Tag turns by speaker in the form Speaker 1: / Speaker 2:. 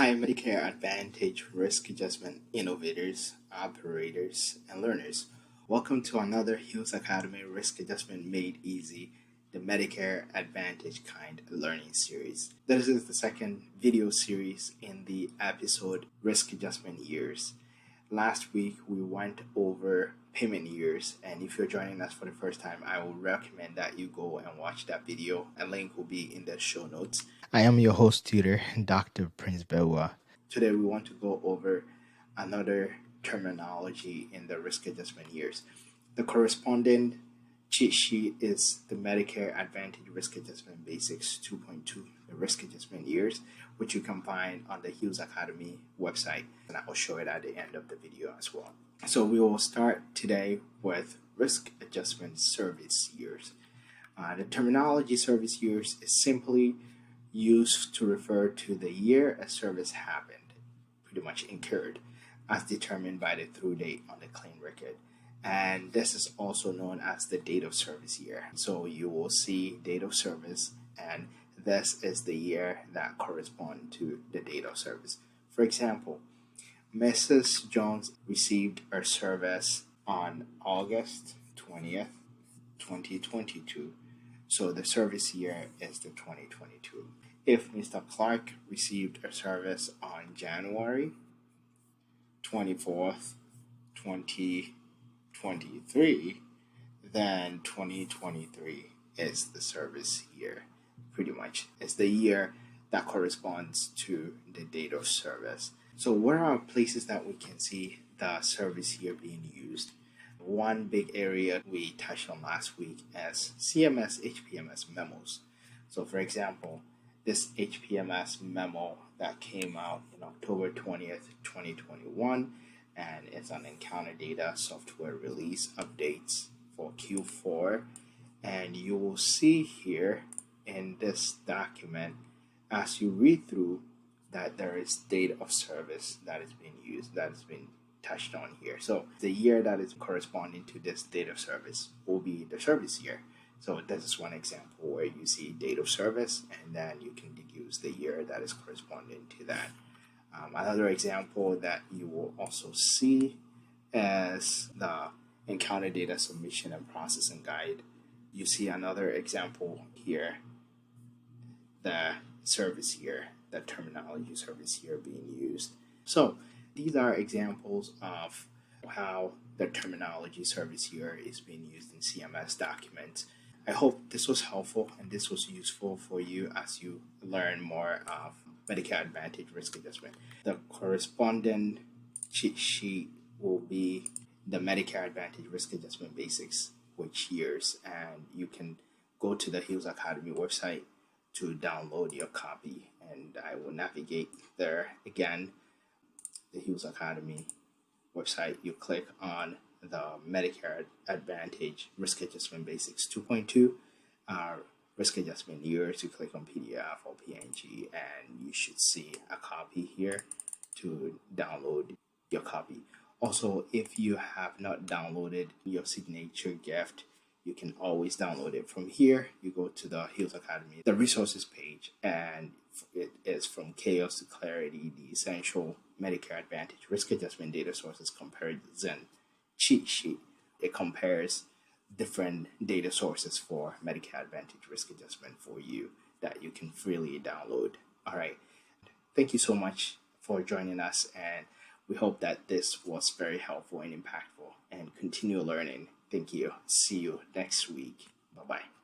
Speaker 1: Hi, Medicare Advantage Risk Adjustment Innovators, Operators, and Learners. Welcome to another Hills Academy Risk Adjustment Made Easy, the Medicare Advantage Kind Learning Series. This is the second video series in the episode Risk Adjustment Years. Last week, we went over payment years, and if you're joining us for the first time, I would recommend that you go and watch that video. A link will be in the show notes. I am your host tutor, Dr. Prince Bewa. Today, we want to go over another terminology in the risk adjustment years. The corresponding cheat sheet is the Medicare Advantage Risk Adjustment Basics 2.2, the risk adjustment years, which you can find on the Hills Academy website, and I will show it at the end of the video as well. So we will start today with risk adjustment service years. The terminology service years is simply used to refer to the year a service happened, pretty much incurred, as determined by the through date on the claim record. And this is also known as the date of service year. So you will see date of service, and this is the year that corresponds to the date of service. For example, Mrs. Jones received her service on August 20th, 2022. So the service year is the 2022. If Mr. Clark received a service on January 24th, 2023, then 2023 is the service year. Pretty much, it's the year that corresponds to the date of service. So where are places that we can see the service year being used? One big area we touched on last week is CMS HPMS memos. So for example, this HPMS memo that came out in October 20th, 2021, and it's an encounter data software release updates for Q4. And you will see here in this document, as you read through, that there is date of service that is being used, that is being touched on here. So the year that is corresponding to this date of service will be the service year. So this is one example where you see date of service, and then you can deduce the year that is corresponding to that. Another example that you will also see is the encounter data submission and processing guide. You see another example here, the service year, the terminology service year being used. So these are examples of how the terminology service year is being used in CMS documents. I hope this was helpful and this was useful for you as you learn more of Medicare Advantage risk adjustment. The corresponding cheat sheet will be the Medicare Advantage risk adjustment basics, which years, and you can go to the Hills Academy website to download your copy, and I will navigate there again. The Hills Academy website, you click on the Medicare Advantage Risk Adjustment Basics 2.2 Risk Adjustment Years. You click on PDF or PNG, and you should see a copy here to download your copy. Also, if you have not downloaded your signature gift, you can always download it from here. You go to the Hills Academy, the resources page, and it is from chaos to clarity, the essential Medicare Advantage risk adjustment data sources comparison cheat sheet. It compares different data sources for Medicare Advantage risk adjustment for you that you can freely download. All right. Thank you so much for joining us, and we hope that this was very helpful and impactful, and continue learning. Thank you. See you next week. Bye-bye.